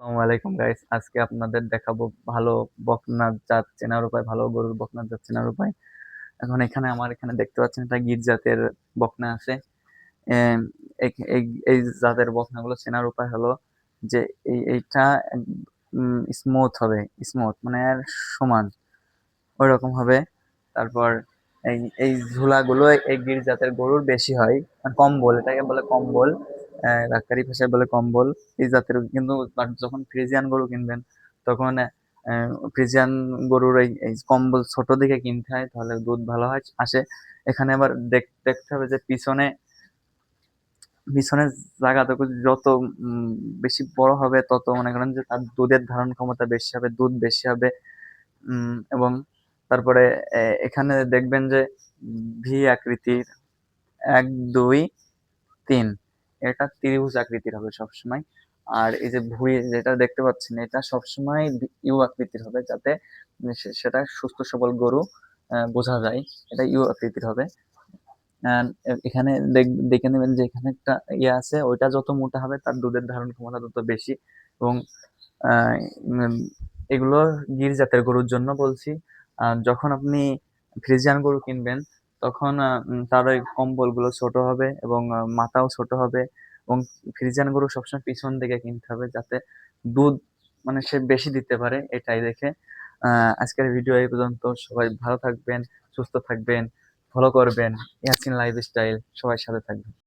আসসালামু আলাইকুম গাইস, আজকে আপনাদের দেখাবো ভালো বকনার জাত চেনার উপায়, ভালো গরুর বকনার জাত চেনার উপায়। এখন আমার এখানে দেখতে পাচ্ছেন একটা গির জাতের বকনা আছে। এম, এই জাতের বকনাগুলো চেনার উপায় হলো যে এইটা স্মুথ হবে, স্মুথ মানে আর সমান ওই রকম হবে। তারপর এই এই ঝুলাগুলো এই গির জাতের গরুর বেশি হয়, মানে কম্বল, এটাকে বলে কম্বল। ডাক্তারি ভাষায় বলে কম্বল। এই জাতের কিন্তু but যখন ফ্রিজিয়ান গরু কিনবেন তখন ফ্রিজিয়ান গরুর এই কম্বল ছোট দিকে কিনতে হয়, তাহলে দুধ ভালো হয় আসে। এখানে আবার দেখতে হবে যে পিছনে পিছনের জায়গাটুকু যত উম, বেশি বড় হবে তত মনে করেন যে তার দুধের ধারণ ক্ষমতা বেশি হবে, দুধ বেশি হবে। এবং তারপরে এখানে দেখবেন যে ভি আকৃতির, 1 2 3, এটা ত্রিভুজ আকৃতির হবে সবসময়। আর এই যে ভুঁড়ি যেটা দেখতে পাচ্ছেন এটা সবসময় ইউ আকৃতির হবে, যাতে সেটা সুস্থ সবল গরু বোঝা যায়। এটা ইউ আকৃতির হবে। And এখানে দেখে নেবেন যে এখানে একটা ইয়ে আছে, ওইটা যত মোটা হবে তার দুধের ধারণ ক্ষমতা তত বেশি। এবং আহ, উম, এগুলো গির জাতের গরুর জন্য বলছি। যখন আপনি ফ্রিজিয়ান গরু কিনবেন তখন তার ওই কম্বল গুলো ছোট হবে এবং মাথাও ছোট হবে। এবং ফ্রিজিয়ান গরু সবসময় পিছন দিকে কিনতে হবে, যাতে দুধ মানে সে বেশি দিতে পারে, এটাই দেখে। আজকের ভিডিও এই পর্যন্ত। সবাই ভালো থাকবেন, সুস্থ থাকবেন, ফলো করবেন ইয়াসিন লাইফস্টাইল, সবাই সাথে থাকবেন।